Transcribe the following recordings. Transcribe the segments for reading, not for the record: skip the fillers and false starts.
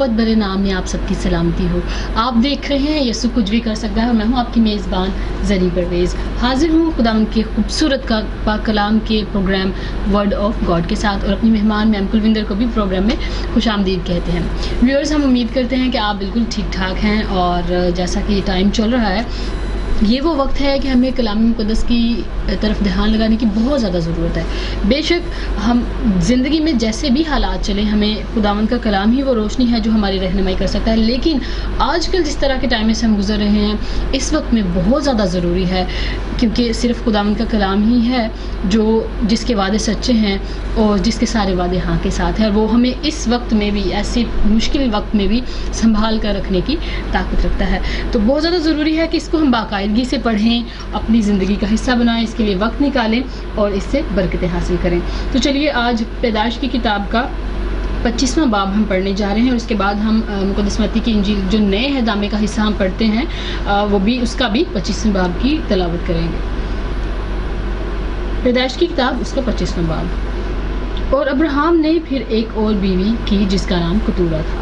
محبت بھرے نام میں آپ سب کی سلامتی ہو۔ آپ دیکھ رہے ہیں یسوع کچھ بھی کر سکتا ہے اور میں ہوں آپ کی میزبان زری پرویز، حاضر ہوں خداوند کے خوبصورت پاک کلام کے پروگرام ورڈ آف گاڈ کے ساتھ، اور اپنی مہمان میم کلوندر کو بھی پروگرام میں خوش آمدید کہتے ہیں۔ ویورز، ہم امید کرتے ہیں کہ آپ بالکل ٹھیک ٹھاک ہیں، اور جیسا کہ یہ ٹائم چل رہا ہے، یہ وہ وقت ہے کہ ہمیں کلام مقدس کی طرف دھیان لگانے کی بہت زیادہ ضرورت ہے۔ بے شک ہم زندگی میں جیسے بھی حالات چلیں، ہمیں خداوند کا کلام ہی وہ روشنی ہے جو ہماری رہنمائی کر سکتا ہے، لیکن آج کل جس طرح کے ٹائم میں سے ہم گزر رہے ہیں، اس وقت میں بہت زیادہ ضروری ہے، کیونکہ صرف خداوند کا کلام ہی ہے جس کے وعدے سچے ہیں اور جس کے سارے وعدے ہاں کے ساتھ ہیں، اور وہ ہمیں اس وقت میں بھی، ایسے مشکل وقت میں بھی سنبھال کر رکھنے کی طاقت رکھتا ہے۔ تو بہت زیادہ ضروری ہے کہ اس کو ہم باقاعدگی سے پڑھیں، اپنی زندگی کا حصہ بنائیں، اس کے لیے وقت نکالیں اور اس سے برکتیں حاصل کریں۔ تو چلیے آج پیدائش کی کتاب کا 25واں باب ہم پڑھنے جا رہے ہیں، اور اس کے بعد ہم مقدس متی کی انجیل جو نئے اہدامے کا حصہ ہم پڑھتے ہیں، وہ بھی اس کا بھی 25ویں باب کی تلاوت کریں گے۔ پیدائش کی کتاب اس کا 25واں باب۔ اور ابراہیم نے پھر ایک اور بیوی کی جس کا نام کتورہ تھا،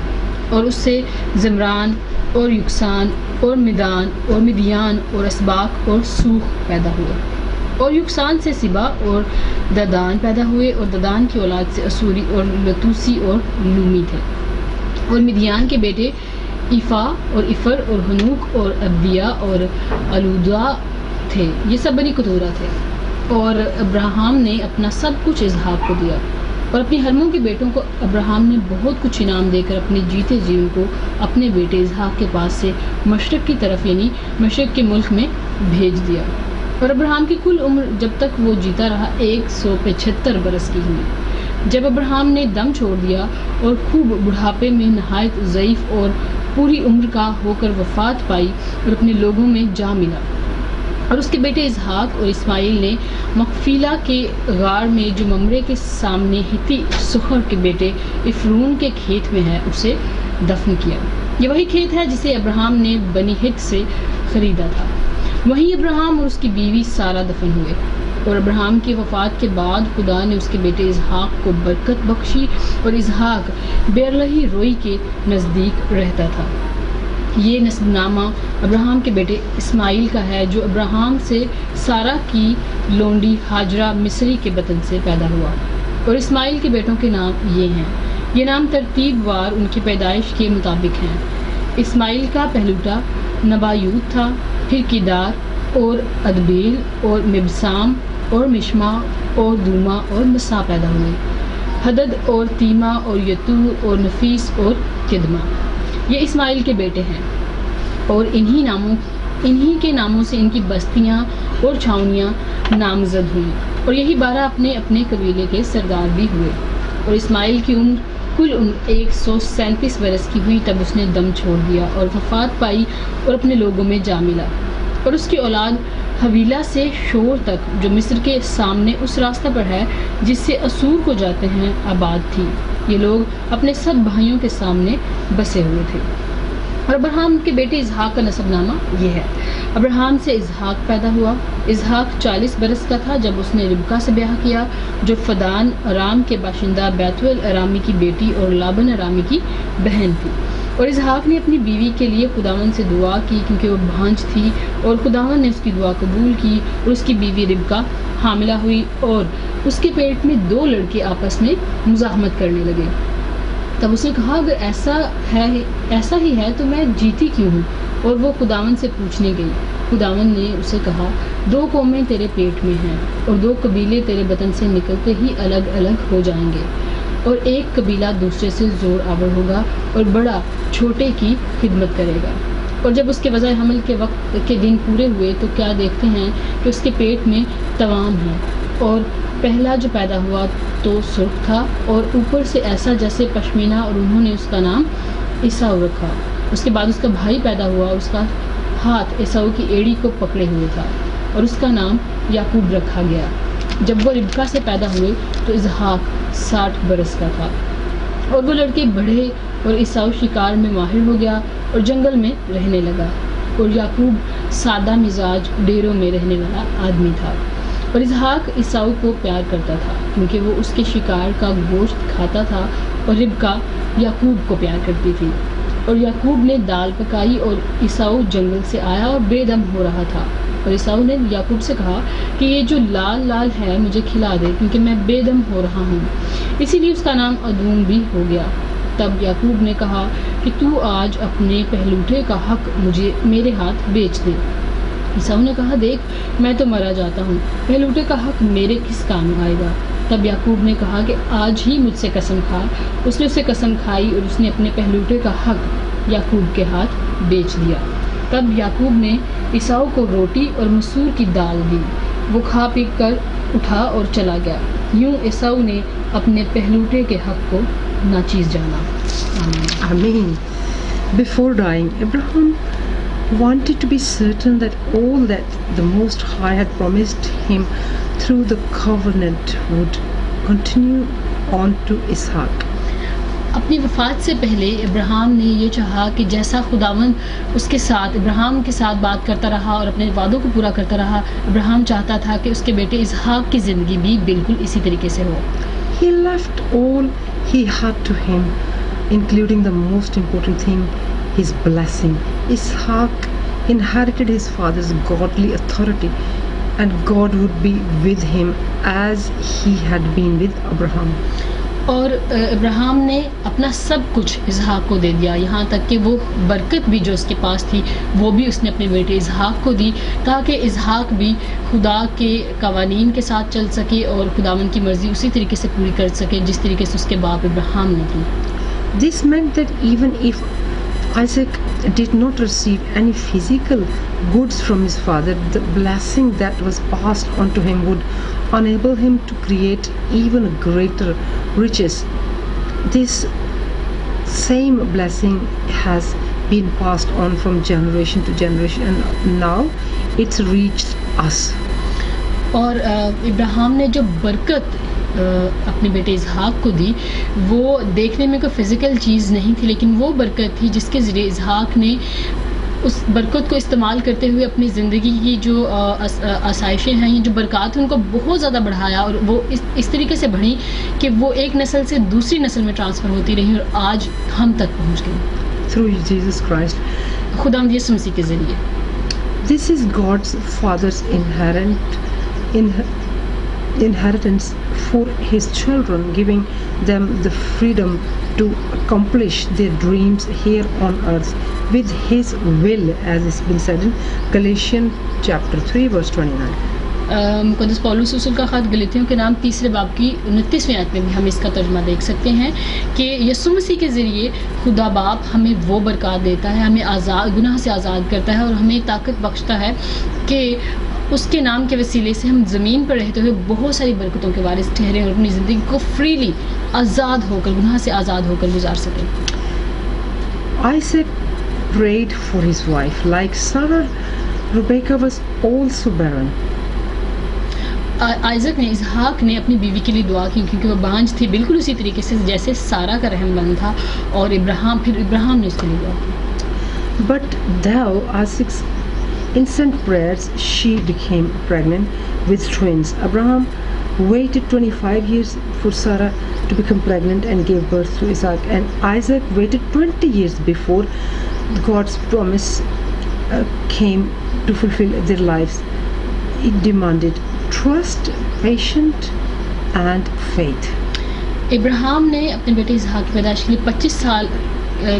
اور اس سے زمران اور یکسان اور مدان اور مدیان اور اسباق اور سوخ پیدا ہوئے، اور یکسان سے سبا اور ددان پیدا ہوئے، اور ددان کی اولاد سے اسوری اور لتوسی اور لومی تھے، اور مدیان کے بیٹے ایفا اور افر اور ہنوک اور ابدیا اور الودا تھے، یہ سب بنی کتورہ تھے۔ اور ابراہیم نے اپنا سب کچھ اسحاق کو دیا، اور اپنی ہرموں کے بیٹوں کو ابراہیم نے بہت کچھ انعام دے کر اپنے جیتے جی ان کو اپنے بیٹے اسحاق کے پاس سے مشرق کی طرف یعنی مشرق کے ملک میں بھیج دیا۔ اور ابراہیم کی کل عمر جب تک وہ جیتا رہا 175 برس کی ہوئی، جب ابراہیم نے دم چھوڑ دیا اور خوب بڑھاپے میں نہایت ضعیف اور پوری عمر کا ہو کر وفات پائی، اور اپنے لوگوں میں جا ملا۔ اور اس کے بیٹے اسحاق اور اسماعیل نے مقفیلا کے غار میں جو ممرے کے سامنے ہتی سخر کے بیٹے افرون کے کھیت میں ہے اسے دفن کیا۔ یہ وہی کھیت ہے جسے ابراہیم نے بنی ہت سے خریدا تھا، وہیں ابراہیم اور اس کی بیوی سارہ دفن ہوئے۔ اور ابراہیم کی وفات کے بعد خدا نے اس کے بیٹے اسحاق کو برکت بخشی، اور اسحاق بیرلہی روئی کے نزدیک رہتا تھا۔ یہ نسب نامہ ابراہیم کے بیٹے اسماعیل کا ہے، جو ابراہیم سے سارہ کی لونڈی ہاجرہ مصری کے بطن سے پیدا ہوا۔ اور اسماعیل کے بیٹوں کے نام یہ ہیں، یہ نام ترتیب وار ان کی پیدائش کے مطابق ہیں۔ اسماعیل کا پہلوٹا نبایوت تھا، پھر کیدار اور ادبیل اور مبسام اور مشما اور دوما اور مسا پیدا ہوئے، حدد اور تیما اور یتور اور نفیس اور کدما، یہ اسماعیل کے بیٹے ہیں۔ اور انہی کے ناموں سے ان کی بستیاں اور چھاؤنیاں نامزد ہوئیں، اور یہی 12 اپنے اپنے قبیلے کے سردار بھی ہوئے۔ اور اسماعیل کی کل عمر 137 برس کی ہوئی، تب اس نے دم چھوڑ دیا اور وفات پائی اور اپنے لوگوں میں جا ملا۔ اور اس کی اولاد حویلا سے شور تک جو مصر کے سامنے اس راستہ پر ہے جس سے اسور کو جاتے ہیں آباد تھی، یہ لوگ اپنے سب بھائیوں کے سامنے بسے ہوئے تھے۔ اور ابراہیم کے بیٹے اسحاق کا نسب نامہ یہ ہے۔ ابراہیم سے اسحاق پیدا ہوا۔ اسحاق 40 برس کا تھا جب اس نے ربکا سے بیاہ کیا، جو فدان ارام کے باشندہ بیتویل ارامی کی بیٹی اور لابن ارامی کی بہن تھی۔ اور اسحاق نے اپنی بیوی کے لیے خداوند سے دعا کی، کیونکہ وہ بھانج تھی، اور خداوند نے اس کی دعا قبول کی، اور اس کی بیوی ربکا حاملہ ہوئی، اور اس کے پیٹ میں 2 لڑکے آپس میں مزاحمت کرنے لگے۔ تب اس نے کہا، اگر ایسا ہی ہے تو میں جیتی کیوں ہوں؟ اور وہ خداوند سے پوچھنے گئی۔ خداوند نے اسے کہا، 2 قومیں تیرے پیٹ میں ہیں، اور 2 قبیلے تیرے بطن سے نکلتے ہی الگ الگ ہو جائیں گے، اور ایک قبیلہ دوسرے سے زور آور ہوگا، اور بڑا چھوٹے کی خدمت کرے گا۔ اور جب اس کے وضع حمل کے وقت کے دن پورے ہوئے تو کیا دیکھتے ہیں کہ اس کے پیٹ میں توام ہے، اور پہلا جو پیدا ہوا تو سرخ تھا اور اوپر سے ایسا جیسے پشمینہ، اور انہوں نے اس کا نام عیساؤ رکھا۔ اس کے بعد اس کا بھائی پیدا ہوا، اس کا ہاتھ عیساؤ کی ایڑی کو پکڑے ہوئے تھا، اور اس کا نام یعقوب رکھا گیا۔ جب وہ ربکا سے پیدا ہوئے تو اسحاق 60 برس کا تھا، اور وہ لڑکے بڑھے، اور عیساؤ شکار میں ماہر ہو گیا اور جنگل میں رہنے لگا، اور یعقوب سادہ مزاج ڈیروں میں رہنے والا آدمی تھا۔ اور اسحاق عیساؤ کو پیار کرتا تھا، کیونکہ وہ اس کے شکار کا گوشت کھاتا تھا اور ربکا یعقوب کو پیار کرتی تھی. اور یعقوب نے دال پکائی اور عیساؤ جنگل سے آیا اور بے دم ہو رہا تھا. اور عیساؤ نے یعقوب سے کہا کہ یہ جو لال لال ہے مجھے کھلا دے کیونکہ میں بے دم ہو رہا ہوں. اسی لیے اس کا نام ادوم بھی ہو گیا. تب یعقوب نے کہا کہ تو آج اپنے پہلوٹے کا حق مجھے میرے ہاتھ بیچ دے. عیساؤ نے کہا دیکھ میں تو مرا جاتا ہوں, پہلوٹے کا حق میرے کس کام آئے گا. تب یعقوب نے کہا کہ آج ہی مجھ سے قسم کھا. اس نے اسے قسم کھائی اور اس نے اپنے پہلوٹے کا حق یعقوب کے ہاتھ بیچ دیا. تب یعقوب نے عیساؤ کو روٹی اور مسور کی دال دی. وہ کھا پی کر اٹھا اور چلا گیا. یوں عیساؤ نے اپنے پہلوٹے کے حق کو ناچیز جانا. Amen. Before dying, Abraham wanted to be certain that all that the Most High had promised him through the covenant would continue on to Isaac. اپنی وفات سے پہلے ابراہیم نے یہ چاہا کہ جیسا خداوند اس کے ساتھ ابراہیم کے ساتھ بات کرتا رہا اور اپنے وعدوں کو پورا کرتا رہا, ابراہیم چاہتا تھا کہ اس کے بیٹے اسحاق کی زندگی بھی بالکل اسی طریقے سے ہو. He left all he had to him, including the most important thing, his blessing. Ishaq inherited his father's godly authority, and God would be with him as he had been with Abraham. اور ابراہیم نے اپنا سب کچھ اسحاق کو دے دیا, یہاں تک کہ وہ برکت بھی جو اس کے پاس تھی وہ بھی اس نے اپنے بیٹے اسحاق کو دی, تاکہ اسحاق بھی خدا کے قوانین کے ساتھ چل سکے اور خداوند کی مرضی اسی طریقے سے پوری کر سکے جس طریقے سے اس کے باپ ابراہیم نے کی. This meant that even if Isaac did not receive any physical goods from his father, the blessing that was passed on to him would enable him to create even greater riches. This same blessing has been passed on from generation to generation, and now it's reached us. اور ابراہیم نے جو برکت اپنے بیٹے اسحاق کو دی وہ دیکھنے میں کوئی فزیکل چیز نہیں تھی, لیکن وہ برکت تھی جس کے ذریعے اسحاق نے اس برکت کو استعمال کرتے ہوئے اپنی زندگی کی جو آسائشیں ہیں, یہ جو برکات ہیں ان کو بہت زیادہ بڑھایا, اور وہ اس طریقے سے بڑھی کہ وہ ایک نسل سے دوسری نسل میں ٹرانسفر ہوتی رہی اور آج ہم تک پہنچ گئی. Through Jesus Christ. خداوند یسوع مسیح کے ذریعے. This is God's Father's inheritance for his children, giving them the freedom to accomplish their dreams here on earth with his will, as it's been said in Galatians chapter 3 verse 29. مقدس police رسول کا خط گلاطیوں کے نام 3 باب کی 29ویں آیت میں بھی ہم اس کا ترجمہ دیکھ سکتے ہیں کہ یسوع مسیح کے ذریعے خدا باپ ہمیں وہ برکات دیتا ہے, ہمیں گناہ سے آزاد کرتا ہے اور ہمیں طاقت بخشتا ہے کہ اس کے نام کے وسیلے سے ہم زمین پر رہتے ہوئے بہت ساری برکتوں کے وارث ٹھہریں اور اپنی زندگی کو فریلی آزاد ہو کر, گناہ سے آزاد ہو کر گزار سکیں. Isaac prayed for his wife. Like Sarah, Rebecca was also barren. Isaac نے اسحاق نے اپنی بیوی کے لیے دعا کی کیونکہ وہ بانجھ تھی, بالکل اسی طریقے سے جیسے سارا کا رحم بند تھا, اور ابراہیم نے اس کے لیے دعا کی. But thou, Isaac's instant prayers, she became pregnant with twins. Abraham waited 25 years for Sarah to become pregnant and gave birth to Isaac, and Isaac waited 20 years before God's promise came to fulfill their lives. It demanded trust, patience and faith. ابراہیم نے اپنے بیٹے اسحاق کی پیدائش کے لیے 25 سال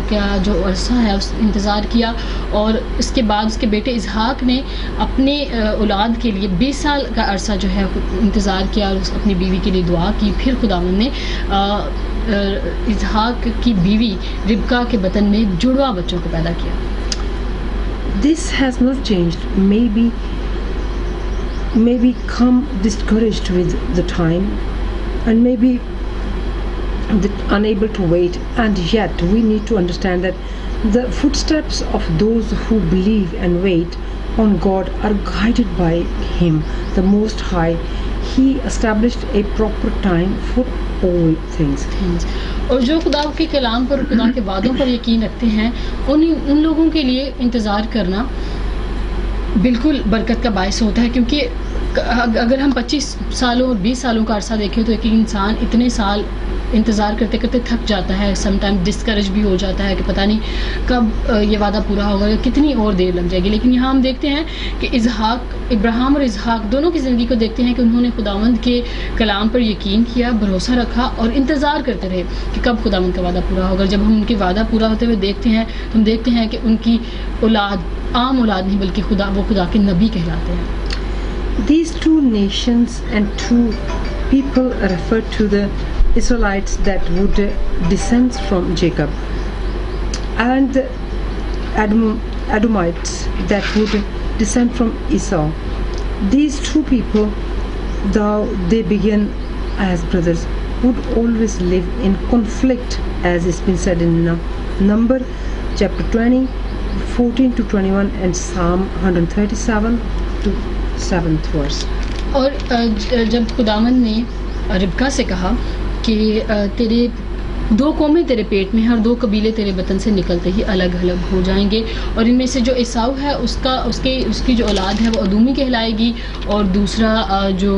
کا جو عرصہ ہے اس انتظار کیا, اور اس کے بعد اس کے بیٹے اسحاق نے اپنے اولاد کے لیے 20 سال کا عرصہ جو ہے انتظار کیا اور اپنی بیوی کے لیے دعا کی. پھر خداوند نے اسحاق کی بیوی ربکا کے بطن میں جڑواں بچوں کو پیدا کیا. This has not changed. Maybe come discouraged with the time, and maybe unable to wait, and yet we need to understand that the footsteps of those who believe and wait on God are guided by Him, the Most High. He established a proper time for all things. اور جو خدا کے کلام پر, خدا کے وعدوں پر یقین رکھتے ہیں, ان لوگوں کے لیے انتظار کرنا بالکل برکت کا باعث ہوتا ہے, کیونکہ اگر ہم 25 سالوں اور 20 سالوں کا عرصہ دیکھیں تو ایک انسان اتنے سال انتظار کرتے کرتے تھک جاتا ہے, سم ٹائم ڈسکریج بھی ہو جاتا ہے کہ پتہ نہیں کب یہ وعدہ پورا ہوگا, کتنی اور دیر لگ جائے گی. لیکن یہاں ہم دیکھتے ہیں کہ ابراہیم اور اسحاق دونوں کی زندگی کو دیکھتے ہیں کہ انہوں نے خداوند کے کلام پر یقین کیا, بھروسہ رکھا اور انتظار کرتے رہے کہ کب خداوند کا وعدہ پورا ہوگا. جب ہم ان کے وعدہ پورا ہوتے ہوئے دیکھتے ہیں تو ہم دیکھتے ہیں کہ ان کی اولاد عام اولاد نہیں بلکہ وہ خدا کے نبی کہلاتے ہیں. These two nations and two people refer to the Israelites that would descend from Jacob, and the Edomites that would descend from Esau. These two people, though they began as brothers, would always live in conflict, as it's been said in Number chapter 20, 14 to 21, and Psalm 137 to 7th verse. اور جب خداوند نے ربکا سے کہا کہ تیرے 2 قومیں تیرے پیٹ میں ہیں اور 2 قبیلے تیرے وطن سے نکلتے ہی الگ الگ ہو جائیں گے, اور ان میں سے جو عیساؤ ہے اس کی جو اولاد ہے وہ ادومی کہلائے گی, اور دوسرا جو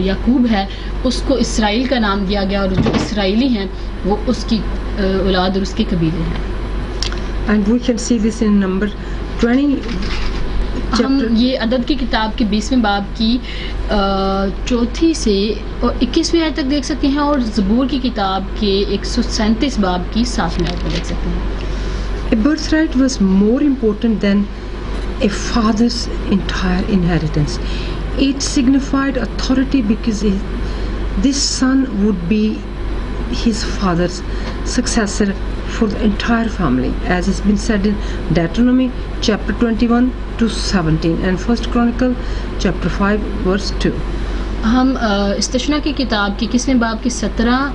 یعقوب ہے اس کو اسرائیل کا نام دیا گیا, اور جو اسرائیلی ہیں وہ اس کی اولاد اور اس کے قبیلے ہیں. And we can see this in Number 20. ہم یہ عدد کی کتاب کے 20ویں باب کی 4 سے 21ویں آیت تک دیکھ سکتے ہیں, اور زبور کی کتاب کے 137 باب کی 7ویں آیت میں دیکھ سکتے ہیں. A birthright was more important than a father's entire inheritance. It signified authority because this son would be his father's successor for the entire family, as has been said in Deuteronomy chapter 21 to 17 and First Chronicle chapter 5 verse 2. ہم استثنا کی کتاب کی 21ویں باب کی 17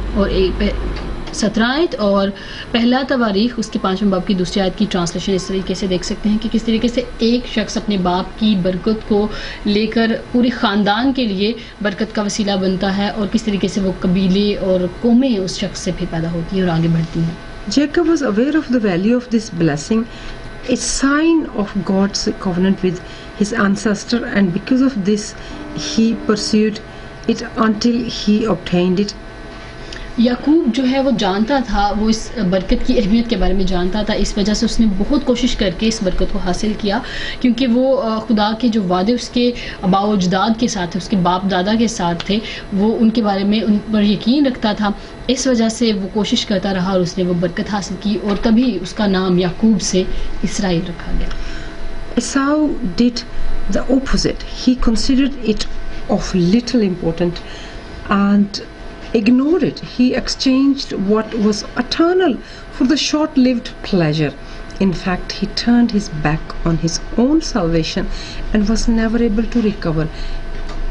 آیت اور پہلا تواریخ اس کی 5ویں باب کی 2 آیت کی ٹرانسلیشن اس طریقے سے دیکھ سکتے ہیں کہ کس طریقے سے ایک شخص اپنے باپ کی برکت کو لے کر پورے خاندان کے لیے برکت کا وسیلہ بنتا ہے, اور کس طریقے سے وہ قبیلے اور قومیں اس شخص سے پھر پیدا ہوتی ہیں اور آگے بڑھتی ہیں. Jacob was aware of the value of this blessing, a sign of God's covenant with his ancestor, and because of this he pursued it until he obtained it. یعقوب جو ہے وہ جانتا تھا, وہ اس برکت کی اہمیت کے بارے میں جانتا تھا, اس وجہ سے اس نے بہت کوشش کر کے اس برکت کو حاصل کیا, کیونکہ وہ خدا کے جو وعدے اس کے آباء و اجداد کے ساتھ تھے, اس کے باپ دادا کے ساتھ تھے, وہ ان کے بارے میں ان پر یقین رکھتا تھا. اس وجہ سے وہ کوشش کرتا رہا اور اس نے وہ برکت حاصل کی, اور تبھی اس کا نام یعقوب سے اسرائیل رکھا گیا. Esau did the opposite. He considered it of little importance and ignored it. He exchanged what was eternal for the short-lived pleasure. In fact, he turned his back on his own salvation and was never able to recover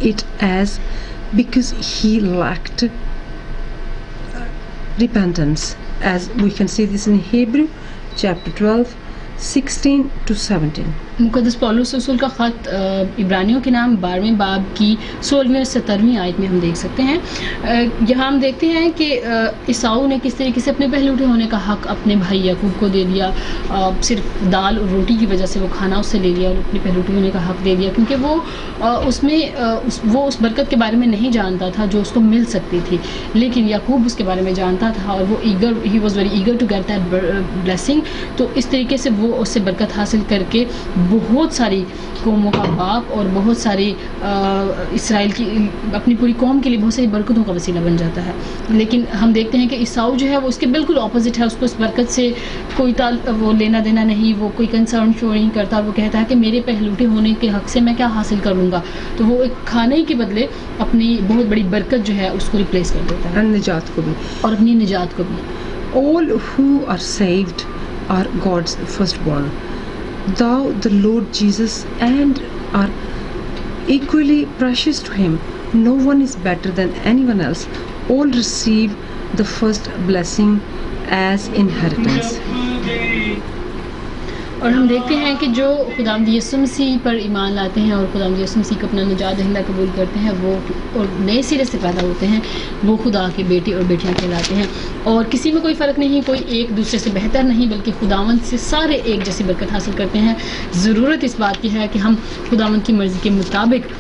it because he lacked repentance. As we can see this in Hebrew chapter 12, 16 to 17. مقدس police رسول کا خط عبرانیوں کے نام 12ویں باب کی 16ویں اور 17ویں آیت میں ہم دیکھ سکتے ہیں. یہاں ہم دیکھتے ہیں کہ عیساؤ نے کس طریقے سے اپنے پہلوٹے ہونے کا حق اپنے بھائی یعقوب کو دے دیا, صرف دال اور روٹی کی وجہ سے وہ کھانا اس سے لے لیا اور اپنے پہلوٹے ہونے کا حق دے دیا, کیونکہ وہ اس برکت کے بارے میں نہیں جانتا تھا جو اس کو مل سکتی تھی, لیکن یعقوب اس کے بارے میں جانتا تھا اور وہ ہی was very eager to get that blessing. تو اس طریقے سے وہ اس سے برکت حاصل کر کے بہت ساری قوموں کا باپ اور بہت ساری اسرائیل کی اپنی پوری قوم کے لیے بہت ساری برکتوں کا وسیلہ بن جاتا ہے. لیکن ہم دیکھتے ہیں کہ عیساؤ جو ہے وہ اس کے بالکل اپوزٹ ہے, اس کو اس برکت سے کوئی وہ لینا دینا نہیں, وہ کوئی کنسرن شو نہیں کرتا. وہ کہتا ہے کہ میرے پہلوٹے ہونے کے حق سے میں کیا حاصل کر لوں گا, تو وہ ایک کھانے کے بدلے اپنی بہت بڑی برکت جو ہے اس کو ریپلیس کر دیتا ہے, نجات کو بھی اور اپنی نجات کو بھی. All who are saved are God's firstborn. Thou, the Lord Jesus, and are equally precious to Him. No one is better than anyone else. All receive the first blessing as inheritance. اور ہم دیکھتے ہیں کہ جو خداوند یسوع مسیح پر ایمان لاتے ہیں اور خداوند یسوع مسیح کو اپنا نجات دہندہ قبول کرتے ہیں, وہ اور نئے سرے سے پیدا ہوتے ہیں, وہ خدا کے بیٹے اور بیٹیاں کہلاتے ہیں. اور کسی میں کوئی فرق نہیں, کوئی ایک دوسرے سے بہتر نہیں, بلکہ خداوند سے سارے ایک جیسی برکت حاصل کرتے ہیں. ضرورت اس بات کی ہے کہ ہم خداوند کی مرضی کے مطابق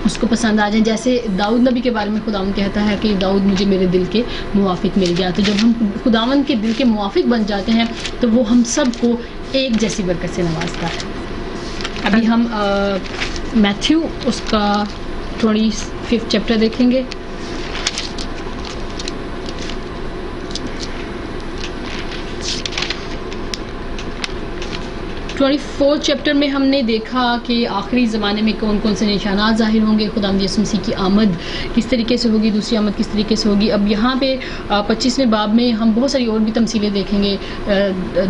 اس کو پسند آ جائیں. جیسے داؤد نبی کے بارے میں خداوند کہتا ہے کہ داؤد مجھے میرے دل کے موافق مل گیا. تو جب ہم خداوند کے دل کے موافق بن جاتے ہیں تو وہ ہم سب کو ایک جیسی برکت سے نوازتا ہے. ابھی ہم میتھیو اس کا 25 چیپٹر دیکھیں گے. چیپٹر میں ہم نے دیکھا کہ آخری زمانے میں کون کون سے نشانات ظاہر ہوں گے. خداوند یسوع مسیح کی آمد کس طریقے سے ہوگی, دوسری آمد کس طریقے سے ہوگی. اب یہاں پہ 25ویں باب میں ہم بہت ساری اور بھی تمثیلیں دیکھیں گے.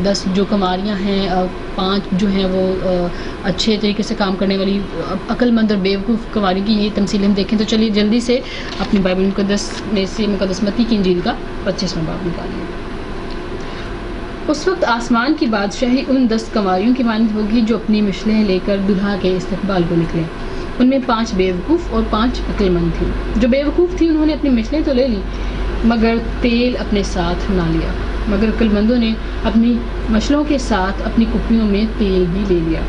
10 جو کماریاں ہیں, 5 جو ہیں وہ اچھے طریقے سے کام کرنے والی عقل مند اور بیوقوف کماری کی یہ تمثیلیں ہم دیکھیں. تو چلیے جلدی سے اپنی بائبل مقدس میں سے مقدس متی کی انجیل کا 25واں باب نکالیے. اس وقت آسمان کی بادشاہی ان 10 کنواریوں کی مانند ہوگی جو اپنی مشلیں لے کر دلہا کے استقبال کو نکلیں. ان میں 5 بیوقوف اور 5 عقل مند تھیں. جو بیوقوف تھی انہوں نے اپنی مشلیں تو لے لی مگر تیل اپنے ساتھ نہ لیا, مگر عقل مندوں نے اپنی مشلوں کے ساتھ اپنی کپیوں میں تیل بھی لے لیا.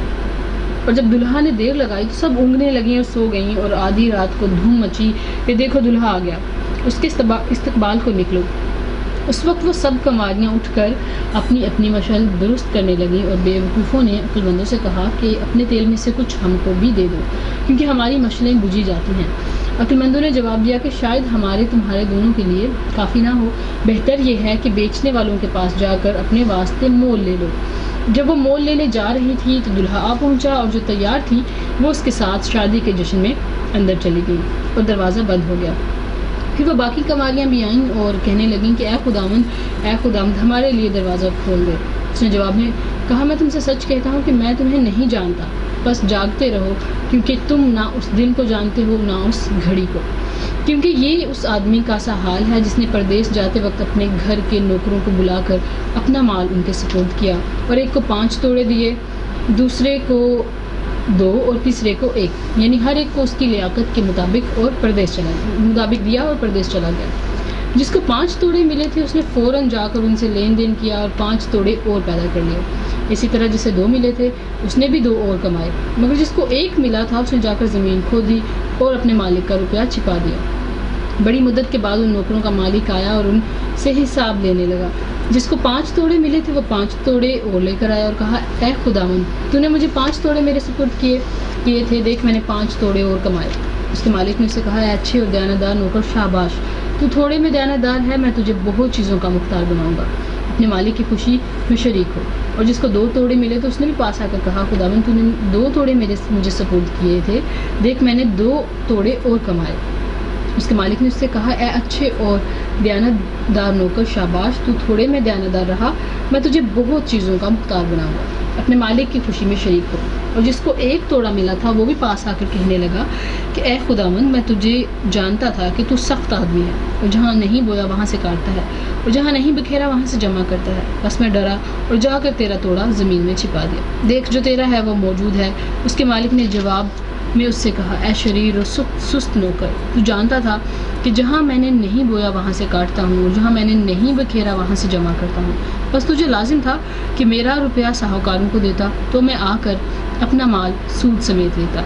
اور جب دلہا نے دیر لگائی تو سب اونگنے لگیں اور سو گئیں, اور آدھی رات کو دھوم مچی کہ دیکھو دلہا آ گیا, اس کے استقبال کو نکلو. اس وقت وہ سب کنواریاں اٹھ کر اپنی اپنی مشل درست کرنے لگیں, اور بیوقوفوں نے عقل مندوں سے کہا کہ اپنے تیل میں سے کچھ ہم کو بھی دے دو کیونکہ ہماری مشلیں بجھی جاتی ہیں. عقل مندوں نے جواب دیا کہ شاید ہمارے تمہارے دونوں کے لیے کافی نہ ہو, بہتر یہ ہے کہ بیچنے والوں کے پاس جا کر اپنے واسطے مول لے لو. جب وہ مول لینے جا رہی تھی تو دلہا آ پہنچا, اور جو تیار تھی وہ اس کے ساتھ شادی کے جشن میں اندر چلی گئی اور دروازہ بند ہو گیا. پھر وہ باقی کنواریاں بھی آئیں اور کہنے لگیں کہ اے خداوند ہمارے لیے دروازہ کھول دے. اس نے جواب میں کہا میں تم سے سچ کہتا ہوں کہ میں تمہیں نہیں جانتا, بس جاگتے رہو کیونکہ تم نہ اس دن کو جانتے ہو نہ اس گھڑی کو. کیونکہ یہ اس آدمی کا سا حال ہے جس نے پردیس جاتے وقت اپنے گھر کے نوکروں کو بلا کر اپنا مال ان کے سپرد کیا, اور ایک کو 5 توڑے دیے, دوسرے کو 2 اور تیسرے کو 1, یعنی ہر ایک کو اس کی لیاقت کے مطابق دیا اور پردیس چلا گیا. جس کو 5 توڑے ملے تھے اس نے فوراً جا کر ان سے لین دین کیا اور 5 توڑے اور پیدا کر لیے. اسی طرح جسے 2 ملے تھے اس نے بھی 2 اور کمائے, مگر جس کو 1 ملا تھا اس نے جا کر زمین کھودی اور اپنے مالک کا روپیہ چھپا دیا. بڑی مدت کے بعد ان نوکروں کا مالک آیا اور ان سے حساب لینے لگا. جس کو 5 توڑے ملے تھے وہ 5 توڑے اور لے کر آیا اور کہا اے خداوند تو نے مجھے 5 توڑے میرے سپرد کیے تھے, دیکھ میں نے 5 توڑے اور کمائے. اس کے مالک نے اسے کہا اے اچھے اور دیانتدار نوکر, شاباش, تو تھوڑے میں دیانتدار ہے, میں تجھے بہت چیزوں کا مختار بناؤں گا, اپنے مالک کی خوشی میں شریک ہو. اور جس کو 2 توڑے ملے تو اس نے بھی پاس آ کر کہا خداوند تو نے 2 توڑے مجھے سپرد کیے تھے, دیکھ میں نے 2 توڑے اور کمائے. اس کے مالک نے اس سے کہا اے اچھے اور دیانتدار نوکر, شاباش, تو تھوڑے میں دیانتدار رہا, میں تجھے بہت چیزوں کا مختار بناؤں گا, اپنے مالک کی خوشی میں شریک ہو. اور جس کو 1 توڑا ملا تھا وہ بھی پاس آ کر کہنے لگا کہ اے خداوند میں تجھے جانتا تھا کہ تو سخت آدمی ہے, اور جہاں نہیں بویا وہاں سے کاٹتا ہے, اور جہاں نہیں بکھیرا وہاں سے جمع کرتا ہے. بس میں ڈرا اور جا کر تیرا توڑا زمین میں چھپا دیا, دیکھ جو تیرا ہے وہ موجود ہے. اس کے مالک نے جواب میں اس سے کہا اے شریر اور سست نوکر, تو جانتا تھا کہ جہاں میں نے نہیں بویا وہاں سے کاٹتا ہوں, اور جہاں میں نے نہیں بکھیرا وہاں سے جمع کرتا ہوں. بس تجھے لازم تھا کہ میرا روپیہ ساہوکاروں کو دیتا, تو میں آ کر اپنا مال سود سمیت لیتا.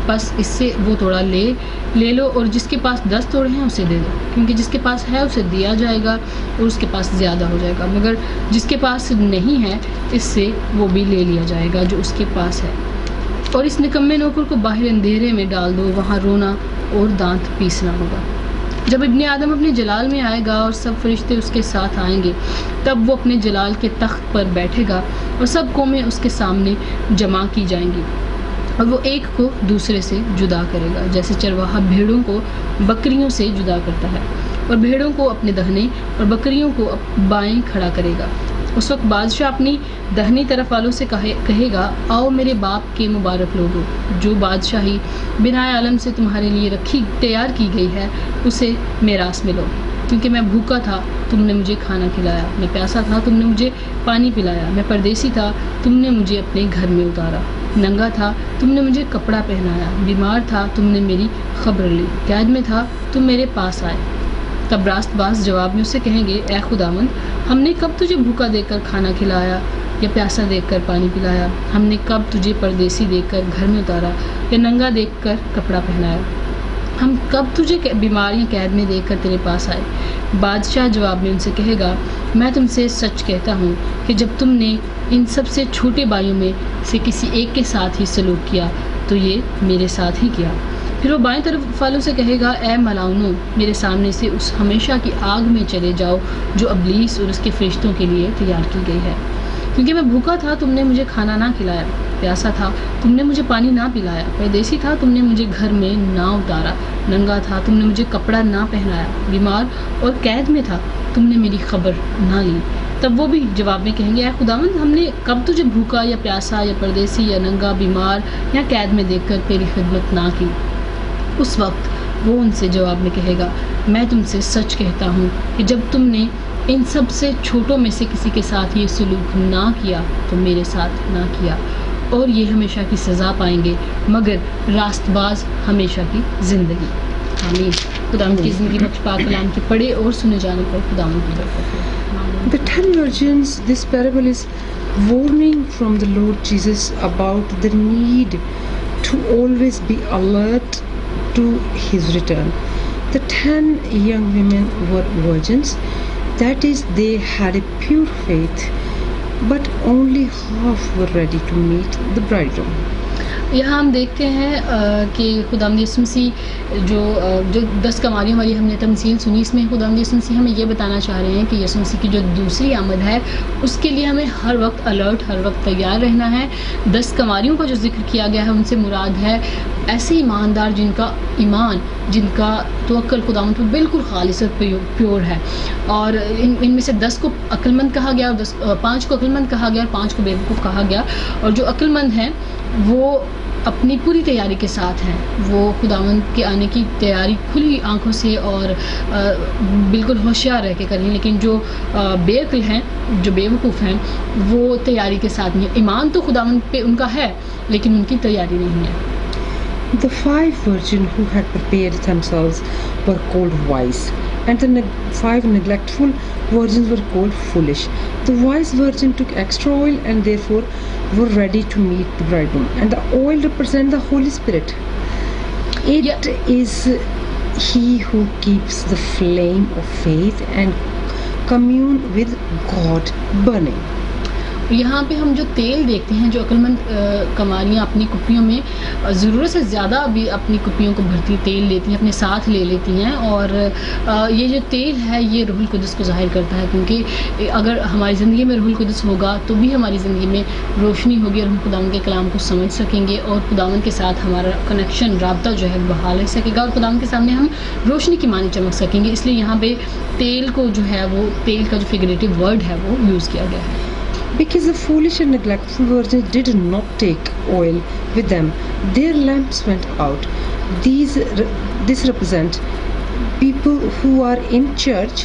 بس اس سے وہ توڑا لے لو, اور جس کے پاس 10 توڑے ہیں اسے دے دو, کیونکہ جس کے پاس ہے اسے دیا جائے گا اور اس کے پاس زیادہ ہو جائے گا, مگر جس کے پاس نہیں ہے اس سے وہ بھی لے لیا جائے گا جو اس کے پاس ہے. اور اس نکمے نوکر کو باہر اندھیرے میں ڈال دو, وہاں رونا اور دانت پیسنا ہوگا. جب ابن آدم اپنے جلال میں آئے گا اور سب فرشتے اس کے ساتھ آئیں گے, تب وہ اپنے جلال کے تخت پر بیٹھے گا اور سب قومیں اس کے سامنے جمع کی جائیں گی, اور وہ ایک کو دوسرے سے جدا کرے گا, جیسے چرواہا بھیڑوں کو بکریوں سے جدا کرتا ہے, اور بھیڑوں کو اپنے دہنے اور بکریوں کو بائیں کھڑا کرے گا. اس وقت بادشاہ اپنی دہنی طرف والوں سے کہے گا آؤ میرے باپ کے مبارک لوگو, جو بادشاہی بنائے عالم سے تمہارے لیے تیار کی گئی ہے اسے میراث میں لو. کیونکہ میں بھوکا تھا تم نے مجھے کھانا کھلایا, میں پیاسا تھا تم نے مجھے پانی پلایا, میں پردیسی تھا تم نے مجھے اپنے گھر میں اتارا, ننگا تھا تم نے مجھے کپڑا پہنایا, بیمار تھا تم نے میری خبر لی, قید میں تھا تم میرے پاس آئے. تب راست باز جواب میں اسے کہیں گے اے خداوند ہم نے کب تجھے بھوکا دے کر کھانا کھلایا یا پیاسا دیکھ کر پانی پلایا؟ ہم نے کب تجھے پردیسی دیکھ کر گھر میں اتارا یا ننگا دیکھ کر کپڑا پہنایا؟ ہم کب تجھے بیمار یا قید میں دیکھ کر تیرے پاس آئے؟ بادشاہ جواب میں ان سے کہے گا، میں تم سے سچ کہتا ہوں کہ جب تم نے ان سب سے چھوٹے بھائیوں میں سے کسی ایک کے ساتھ ہی سلوک کیا تو یہ میرے ساتھ ہی کیا۔ پھر وہ بائیں طرف والوں سے کہے گا، اے ملاؤنوں، میرے سامنے سے اس ہمیشہ کی آگ میں چلے جاؤ جو ابلیس اور اس کے فرشتوں کے لیے تیار کی گئی ہے۔ کیونکہ میں بھوکا تھا تم نے مجھے کھانا نہ کھلایا، پیاسا تھا تم نے مجھے پانی نہ پلایا، پردیسی تھا تم نے مجھے گھر میں نہ اتارا، ننگا تھا تم نے مجھے کپڑا نہ پہنایا، بیمار اور قید میں تھا تم نے میری خبر نہ لی۔ تب وہ بھی جواب میں کہیں گے، اے خداوند، ہم نے کب تجھے بھوکا یا پیاسا یا پردیسی یا ننگا، بیمار یا قید میں دیکھ کر تیری خدمت نہ کی؟ اس وقت وہ ان سے جواب میں کہے گا، میں تم سے سچ کہتا ہوں کہ جب تم نے ان سب سے چھوٹوں میں سے کسی کے ساتھ یہ سلوک نہ کیا تو میرے ساتھ نہ کیا۔ اور یہ ہمیشہ کی سزا پائیں گے مگر راست باز ہمیشہ کی زندگی۔ آمین۔ خداوند کی زندگی بخش پاک کلام کے پڑھے اور سنے جانے پر خداوند کی برکت ہو۔ The 10 virgins, this parable is warning from the Lord Jesus about the need to always be alert to his return. The 10 young women were virgins, that is, they had a pure faith, but only half were ready to meet the bridegroom. یہاں ہم دیکھتے ہیں کہ خداوند یسوع مسیح جو 10 کنواریوں والی ہم نے تمثیل سنی، اس میں خداوند یسوع مسیح ہمیں یہ بتانا چاہ رہے ہیں کہ یسوع مسیح کی جو دوسری آمد ہے اس کے لیے ہمیں ہر وقت الرٹ، ہر وقت تیار رہنا ہے۔ 10 کنواریوں کا جو ذکر کیا گیا ہے ان سے مراد ہے ایسے ایماندار جن کا ایمان، جن کا توکل خداوند پر بالکل خالص اور پیور ہے، اور ان میں سے 10 کو عقل مند کہا گیا اور 5 کو عقل مند کہا گیا اور 5 کو بیوقوف کہا گیا۔ اور جو عقل مند ہیں وہ اپنی پوری تیاری کے ساتھ ہیں، وہ خداوند کے آنے کی تیاری کھلی آنکھوں سے اور بالکل ہوشیار رہ کے کریں، لیکن جو بے عقل ہیں، جو بیوقوف ہیں، وہ تیاری کے ساتھ نہیں۔ ایمان تو خداوند پہ ان کا ہے لیکن ان کی تیاری نہیں ہے۔ The 5 virgins who had prepared themselves were called wise, and the 5 neglectful virgins were called foolish. The wise virgin took extra oil and therefore were ready to meet the bridegroom. And the oil represents the Holy Spirit. It is he who keeps the flame of faith and commune with God burning. یہاں پہ ہم جو تیل دیکھتے ہیں، جو عقلمند کنواریاں اپنی کپیوں میں ضرورت سے زیادہ بھی اپنی کپیوں کو بھرتی تیل لیتی ہیں، اپنے ساتھ لے لیتی ہیں، اور یہ جو تیل ہے یہ روح القدس کو ظاہر کرتا ہے، کیونکہ اگر ہماری زندگی میں روح القدس ہوگا تو بھی ہماری زندگی میں روشنی ہوگی اور ہم خداوند کے کلام کو سمجھ سکیں گے اور خداوند کے ساتھ ہمارا کنیکشن، رابطہ جو ہے بحال رہ سکے گا اور خداوند کے سامنے ہم روشنی کی مانی چمک سکیں گے۔ اس لیے یہاں پہ تیل کو جو ہے وہ تیل کا جو فگریٹو ورڈ ہے وہ یوز کیا گیا ہے۔ Because the foolish and neglectful virgins did not take oil with them, their lamps went out. This represent people who are in church,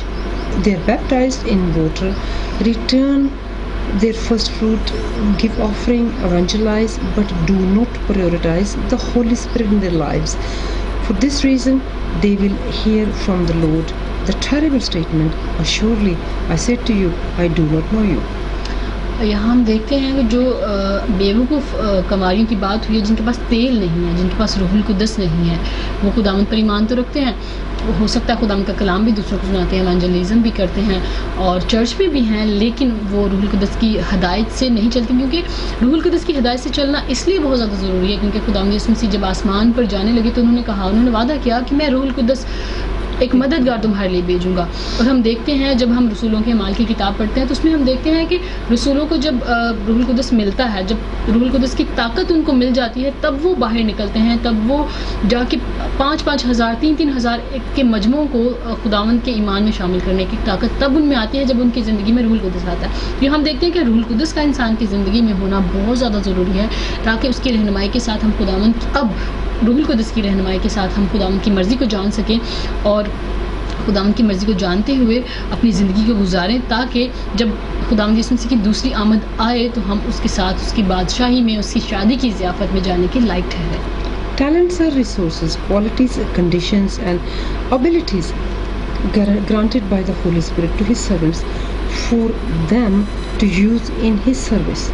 they are baptized in water, return their first fruit, give offering, evangelize, but do not prioritize the Holy Spirit in their lives. For this reason, they will hear from the Lord the terrible statement, "Surely I said to you, I do not know you." یہاں ہم دیکھتے ہیں کہ جو بیوقوف کنواریوں کی بات ہوئی ہے، جن کے پاس تیل نہیں ہے، جن کے پاس روح القدس نہیں ہے، وہ خداوند پر ایمان تو رکھتے ہیں، ہو سکتا ہے خداوند کا کلام بھی دوسروں کو سناتے ہیں، ایوانجلزم بھی کرتے ہیں اور چرچ میں بھی ہیں، لیکن وہ روح القدس کی ہدایت سے نہیں چلتے، کیونکہ روح القدس کی ہدایت سے چلنا اس لیے بہت زیادہ ضروری ہے کیونکہ خداوند یسوع مسیح جب آسمان پر جانے لگے تو انہوں نے وعدہ کیا کہ میں روح القدس ایک مددگار تمہارے لیے بھیجوں گا۔ اور ہم دیکھتے ہیں جب ہم رسولوں کے اعمال کی کتاب پڑھتے ہیں تو اس میں ہم دیکھتے ہیں کہ رسولوں کو جب روح القدس ملتا ہے، جب روح القدس کی طاقت ان کو مل جاتی ہے، تب وہ باہر نکلتے ہیں، تب وہ جا کے 5,000 ہزار 3,000 کے مجموعوں کو خداوند کے ایمان میں شامل کرنے کی طاقت تب ان میں آتی ہے جب ان کی زندگی میں روح القدس آتا ہے۔ یہ ہم دیکھتے ہیں کہ روح القدس کا انسان کی زندگی میں ہونا بہت زیادہ ضروری ہے تاکہ اس کی رہنمائی کے ساتھ ہم خداوند روح القدس کی رہنمائی کے ساتھ ہم خداوند کی مرضی کو جان سکیں اور خداوند کی مرضی کو جانتے ہوئے اپنی زندگی کو گزاریں، تاکہ جب خداوند یسوع مسیح کی دوسری آمد آئے تو ہم اس کے ساتھ اس کی بادشاہی میں، اس کی شادی کی ضیافت میں جانے کے لائق ٹھہریں۔ Talents are resources, qualities, conditions and abilities granted by the Holy Spirit to his servants for them to use in his service.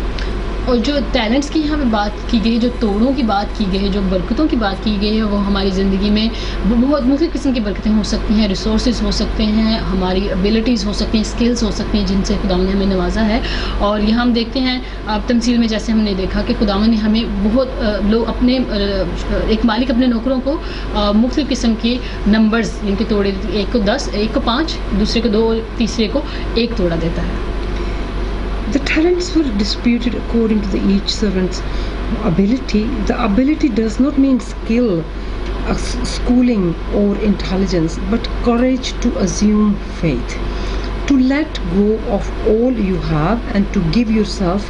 اور جو ٹیلنٹس کی یہاں پہ بات کی گئی ہے, جو توڑوں کی بات کی گئی ہے, جو برکتوں کی بات کی گئی ہے, وہ ہماری زندگی میں بہت مختلف قسم کی برکتیں ہو سکتی ہیں, ریسورسز ہو سکتے ہیں, ہماری ابیلٹیز ہو سکتی ہیں, اسکلز ہو سکتی ہیں جن سے خدا نے ہمیں نوازا ہے. اور یہاں ہم دیکھتے ہیں تمثیل میں جیسے ہم نے دیکھا کہ خدا نے ہمیں بہت لوگ اپنے ایک مالک اپنے نوکروں کو مختلف قسم کے نمبرز جن کے توڑے, ایک کو 10, ایک کو 5, دوسرے کو 2 اور تیسرے کو 1 توڑا دیتا ہے. The talents were distributed according to each servant's ability. The ability does not mean skill, schooling or intelligence, but courage to assume faith, to let go of all you have and to give yourself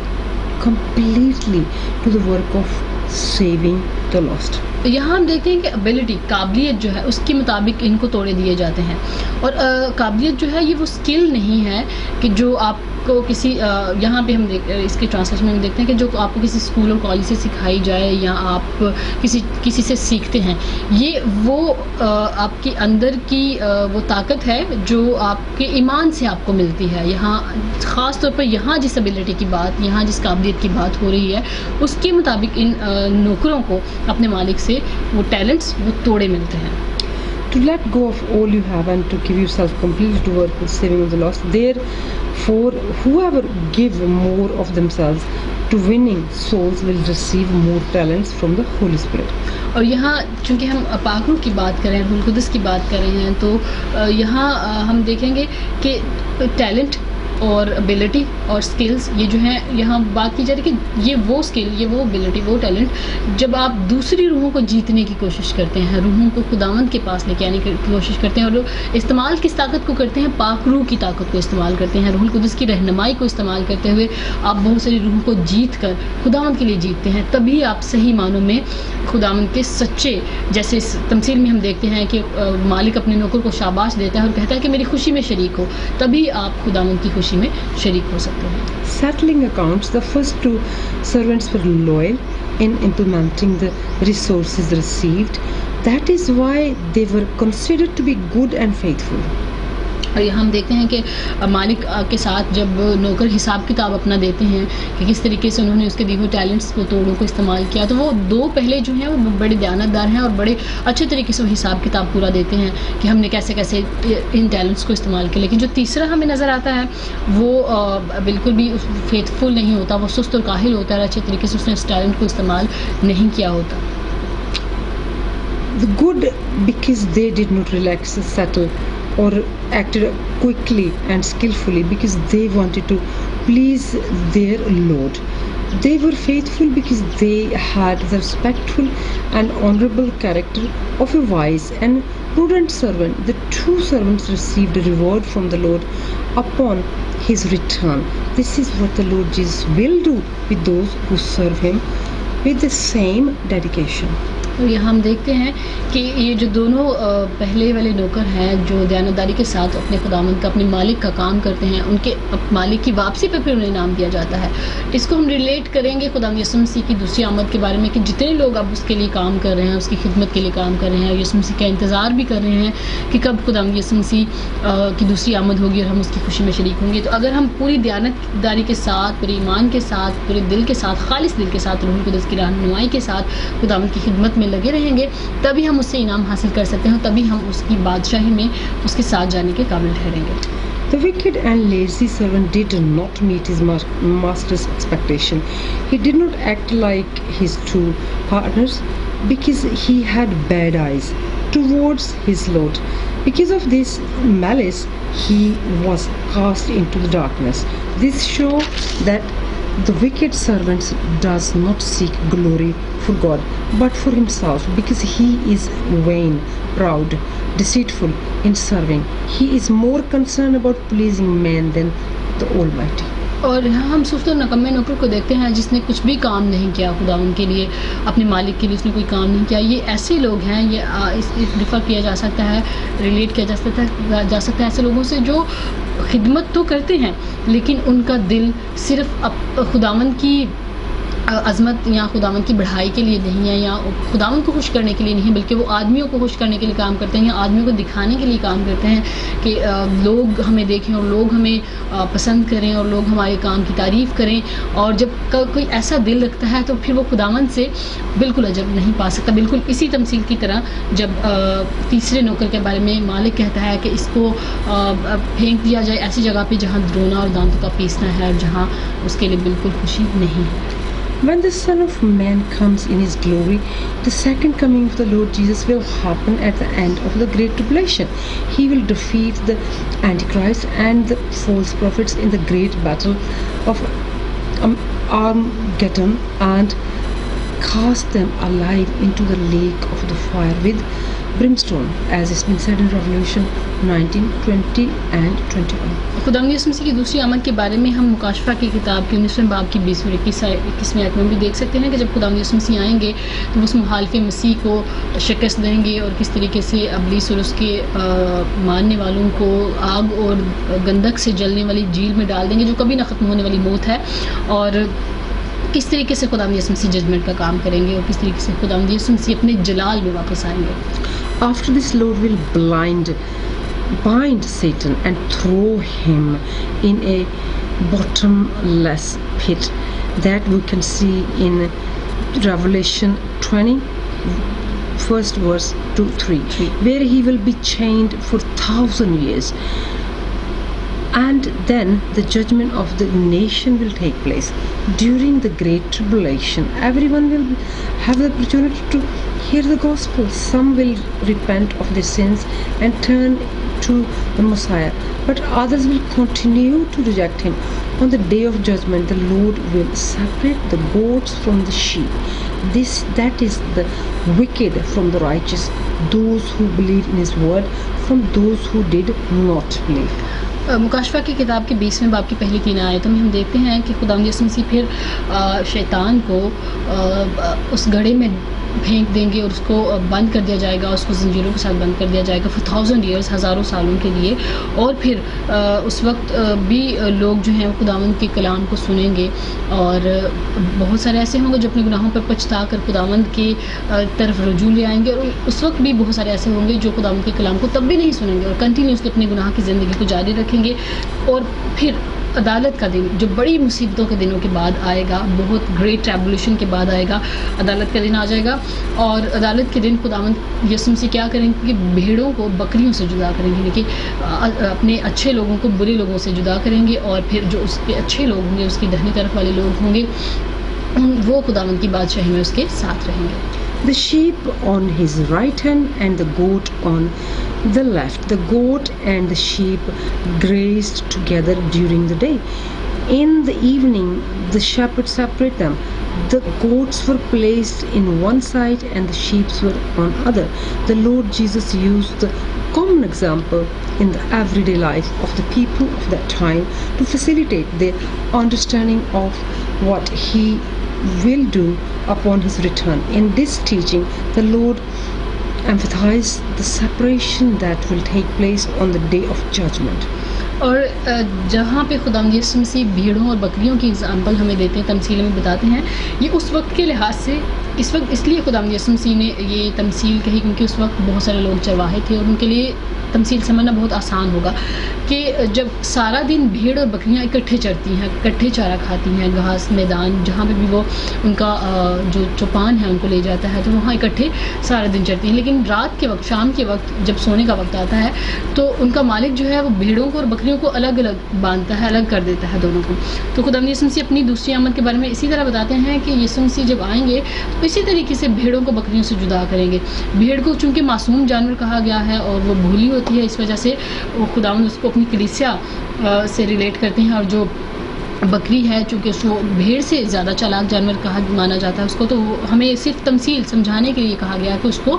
completely to the work of saving the lost. یہاں ہم دیکھتے ہیں کہ ability, قابلیت جو ہے اس کے مطابق ان کو توڑے دیے جاتے ہیں. اور قابلیت جو ہے یہ وہ اسکل نہیں ہے کہ جو آپ کو کسی یہاں پہ ہم اس کے ٹرانسلیشن میں دیکھتے ہیں کہ جو آپ کو کسی اسکول اور کالج سے سکھائی جائے یا آپ کسی سے سیکھتے ہیں. یہ وہ آپ کے اندر کی وہ طاقت ہے جو آپ کے ایمان سے آپ کو ملتی ہے. یہاں خاص طور پر یہاں جس ابیلٹی کی بات, یہاں جس قابلیت کی بات ہو رہی ہے اس کے مطابق ان نوکروں کو اپنے مالک سے وہ ٹیلنٹس, وہ توڑے ملتے ہیں. To let go of all you have and to give yourself completely to work with saving of the lost. Therefore, whoever give more of themselves to winning souls will receive more talents from the Holy Spirit. اور یہاں چونکہ ہم پاک روح کی بات کر رہے ہیں, روح القدس کی بات کر رہے ہیں, تو یہاں ہم دیکھیں گے کہ ٹیلنٹ اور ابیلٹی اور سکلز یہ جو ہیں, یہاں بات کی جا رہی ہے کہ یہ وہ سکل, یہ وہ ابیلٹی, وہ ٹیلنٹ جب آپ دوسری روحوں کو جیتنے کی کوشش کرتے ہیں, روحوں کو خداوند کے پاس لے کے آنے کی کوشش کرتے ہیں, اور استعمال کس طاقت کو کرتے ہیں, پاک روح کی طاقت کو استعمال کرتے ہیں, روح القدس کی رہنمائی کو استعمال کرتے ہوئے آپ بہت ساری روحوں کو جیت کر خداوند کے لیے جیتتے ہیں. تبھی آپ صحیح معنوں میں خداوند کے سچے, جیسے اس تمثیل میں ہم دیکھتے ہیں کہ مالک اپنے نوکر کو شاباش دیتا ہے اور کہتا ہے کہ میری خوشی میں شریک ہو, تبھی آپ خداوند کی خوشی میں شریک ہو سکتے ہیں. Settling accounts, the first 2 servants were loyal in implementing the resources received. That is why they were considered to be good and faithful. اور یہاں ہم دیکھتے ہیں کہ مالک کے ساتھ جب نوکر حساب کتاب اپنا دیتے ہیں کہ کس طریقے سے انہوں نے اس کے دیے ہوئے ٹیلنٹس کو, توڑوں کو استعمال کیا, تو وہ 2 پہلے جو ہیں وہ بڑے دیانتدار ہیں اور بڑے اچھے طریقے سے وہ حساب کتاب پورا دیتے ہیں کہ ہم نے کیسے کیسے ان ٹیلنٹس کو استعمال کیا. لیکن جو تیسرا ہمیں نظر آتا ہے وہ بالکل بھی فیتھ فل نہیں ہوتا, وہ سست اور کاہل ہوتا ہے, اور اچھے طریقے سے اس نے اس ٹیلنٹ کو استعمال نہیں کیا ہوتا. The good, because they did not relax, settle or acted quickly and skillfully because they wanted to please their Lord. They were faithful because they had the respectful and honorable character of a wise and prudent servant. The 2 servants received a reward from the Lord upon his return. This is what the Lord Jesus will do with those who serve him with the same dedication. اور یہاں ہم دیکھتے ہیں کہ یہ جو دونوں پہلے والے نوکر ہیں جو دیانتداری کے ساتھ اپنے خداوند کا, اپنے مالک کا کام کرتے ہیں, ان کے مالک کی واپسی پہ پھر انہیں انعام دیا جاتا ہے. اس کو ہم ریلیٹ کریں گے خداوند یسوع مسیح کی دوسری آمد کے بارے میں کہ جتنے لوگ اب اس کے لیے کام کر رہے ہیں, اس کی خدمت کے لیے کام کر رہے ہیں, اور یسوع مسیح کا انتظار بھی کر رہے ہیں کہ کب خداوند یسوع مسیح کی دوسری آمد ہوگی اور ہم اس کی خوشی میں شریک ہوں گے. تو اگر ہم پوری دیانتداری کے ساتھ, پورے ایمان کے ساتھ, پورے دل کے ساتھ, خالص دل کے ساتھ, روح القدس کی رہنمائی کے ساتھ خداوند کی خدمت میں لگے رہیں گے, تبھی ہم اس سے انعام حاصل کر سکتے ہیں, تبھی ہم اس کی بادشاہی میں اس کے ساتھ جانے کے قابل ٹھہریں گے. The wicked and lazy servant did not meet his master's expectation. He did not act like his 2 partners because he had bad eyes towards his Lord. Because of this malice, he was cast into the darkness. This shows that the wicked servant does not seek glory for God, but for himself, because he is vain, proud, deceitful in serving. He is more concerned about pleasing man than the Almighty. اور ہم سست اور نکمے نوکر کو دیکھتے ہیں جس نے کچھ بھی کام نہیں کیا خدا ان کے لیے, اپنے مالک کے لیے اس نے کوئی کام نہیں کیا. یہ ایسے لوگ ہیں, یہ ریفر کیا جا سکتا ہے, ریلیٹ کیا جا سکتا ہے ایسے لوگوں سے جو خدمت تو کرتے ہیں لیکن ان کا دل صرف خداوند کی عظمت یا خداوند کی بڑھائی کے لیے نہیں ہے یا خداوند کو خوش کرنے کے لیے نہیں، بلکہ وہ آدمیوں کو خوش کرنے کے لیے کام کرتے ہیں یا آدمیوں کو دکھانے کے لیے کام کرتے ہیں کہ لوگ ہمیں دیکھیں اور لوگ ہمیں پسند کریں اور لوگ ہمارے کام کی تعریف کریں. اور جب کوئی ایسا دل رکھتا ہے تو پھر وہ خداوند سے بالکل اجر نہیں پا سکتا. بالکل اسی تمثیل کی طرح جب تیسرے نوکر کے بارے میں مالک کہتا ہے کہ اس کو پھینک دیا جائے ایسی جگہ پہ جہاں رونا اور دانتوں کا پیسنا ہے اور جہاں اس کے لیے بالکل خوشی نہیں ہے. When the Son of Man comes in his glory, the second coming of the Lord Jesus will happen at the end of the Great Tribulation. He will defeat the Antichrist and the false prophets in the great battle of Armageddon and cast them alive into the lake of the fire with brimstone, as has been said in Revelation 19, 20 and 21. خداوند یسوع مسیح کی دوسری آمد کے بارے میں ہم مکاشفہ کی کتاب کے 19ویں باب کی 20 اور 21ویں آیت میں بھی دیکھ سکتے ہیں کہ جب خداوند یسوع مسیح آئیں گے تو اس مخالف مسیح کو شکست دیں گے اور کس طریقے سے ابلیس اور اس کے ماننے والوں کو آگ اور گندک سے جلنے والی جھیل میں ڈال دیں گے جو کبھی نہ ختم ہونے والی موت ہے. اور کس طریقے سے خداوند یسوع مسیح ججمنٹ کا کام کریں گے اور کس طریقے سے خداوند یسوع مسیح اپنے جلال میں واپس آئیں گے. After this, Lord will bind Satan and throw him in a bottomless pit that we can see in Revelation 20, first verse 2-3, where he will be chained for 1,000 years. And then the judgment of the nation will take place. During the Great Tribulation, everyone will have the opportunity to hear the gospel. Some will repent of their sins and turn to the Messiah, but others will continue to reject him. On the day of judgment, the Lord will separate the goats from the sheep. That is the wicked from the righteous, those who believe in his word from those who did not believe. مکاشفہ کی کتاب کے 20ویں باب کی پہلی 3 آیتوں میں ہم دیکھتے ہیں کہ خداوند یسوع مسیح پھر شیطان کو اس گڑھے میں پھینک دیں گے اور اس کو بند کر دیا جائے گا، اس کو زنجیروں کے ساتھ بند کر دیا جائے گا for 1000 years، ہزاروں سالوں کے لیے. اور پھر اس وقت بھی لوگ جو ہیں خداوند کے کلام کو سنیں گے اور بہت سارے ایسے ہوں گے جو اپنے گناہوں پر پچھتا کر خداوند کی طرف رجوع لے آئیں گے. اور اس وقت بھی بہت سارے ایسے ہوں گے جو خداوند کے کلام کو تب بھی نہیں سنیں گے اور کنٹینیوسلی اپنے گناہ کی زندگی کو جاری رکھیں گے. اور پھر عدالت کا دن جو بڑی مصیبتوں کے دنوں کے بعد آئے گا، بہت گریٹ ٹریبولیشن کے بعد آئے گا، عدالت کا دن آ جائے گا. اور عدالت کے دن خداوند یسوع مسیح کیا کریں گے کہ بھیڑوں کو بکریوں سے جدا کریں گے، لیکن اپنے اچھے لوگوں کو برے لوگوں سے جدا کریں گے. اور پھر جو اس کے اچھے لوگ ہوں گے، اس کی دہنی طرف والے لوگ ہوں گے، وہ خداوند کی بادشاہی میں اس کے ساتھ رہیں گے. The sheep on his right hand and the goat on the left. The goat and the sheep grazed together during the day. In the evening, the shepherd separated them. The goats were placed in one side and the sheep were on other. The Lord Jesus used the common example in the everyday life of the people of that time to facilitate their understanding of what he will do upon his return. In this teaching, the Lord emphasized the separation that will take place on the day of judgment. اور جہاں پہ خداوند یسوع مسیح بھیڑوں اور بکریوں کی example ہمیں دیتے ہیں، تمثیل میں بتاتے ہیں، یہ اس وقت کے لحاظ سے اس وقت اس لیے خداوند یسوع مسیح نے یہ تمثیل کہی کیونکہ اس وقت بہت سارے لوگ چرواہے تھے اور ان کے لیے تمثیل سمجھنا بہت آسان ہوگا کہ جب سارا دن بھیڑ اور بکریاں اکٹھے چرتی ہیں، اکٹھے چارہ کھاتی ہیں، گھاس میدان جہاں پہ بھی وہ ان کا جو چوپان ہے ان کو لے جاتا ہے تو وہاں اکٹھے سارا دن چرتی ہیں. لیکن رات کے وقت، شام کے وقت جب سونے کا وقت آتا ہے تو ان کا مالک جو ہے وہ بھیڑوں کو اور بکریوں کو الگ الگ باندھتا ہے، الگ کر دیتا ہے دونوں کو. تو خداوند یسوع مسیح اپنی دوسری آمد کے بارے میں اسی طرح بتاتے ہیں کہ یسوع مسیح جب آئیں گے تو اسی طریقے سے بھیڑوں کو بکریوں سے جدا کریں گے. بھیڑ کو چونکہ معصوم جانور کہا گیا ہے اور وہ بھولی ہوتی ہے، اس وجہ سے خداوند اس کو اپنی کلیسیا سے ریلیٹ کرتے ہیں. اور جو بکری ہے چونکہ اس کو بھیڑ سے زیادہ چالاک جانور کہا مانا جاتا ہے اس کو، تو ہمیں صرف تمثیل سمجھانے کے لیے کہا گیا ہے کہ اس کو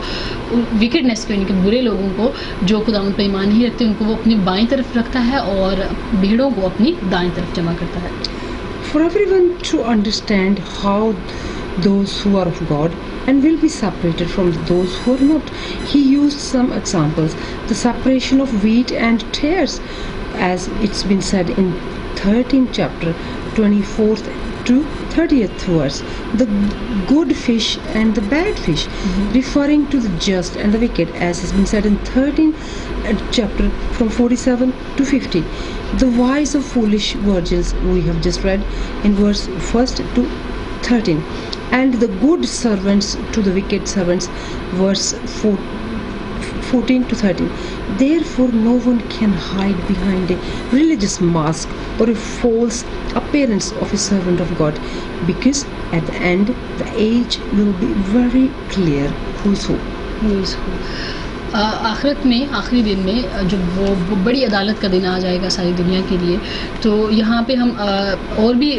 وکڈنس کو، یعنی کہ برے لوگوں کو جو خداوند پہ ایمان نہیں رکھتے ان کو وہ اپنی بائیں طرف رکھتا ہے اور بھیڑوں کو اپنی دائیں طرف جمع کرتا ہے. For everyone to understand how those who are of God and will be separated from those who are not, he used some examples. The separation of wheat and tares, as it's been said in 13th chapter 24th to 30th verse. The good fish and the bad fish, referring to the just and the wicked, as has been said in 13th chapter from 47 to 50. The wise or foolish virgins we have just read in verse 1 to 13, and the good servants to the wicked servants, verse 14 to 13. Therefore no one can hide behind a religious mask or a false appearance of a servant of God, because at the end the age will be very clear who is who. آخرت میں آخری دن میں جب وہ بڑی عدالت کا دن آ جائے گا ساری دنیا کے لیے، تو یہاں پہ ہم اور بھی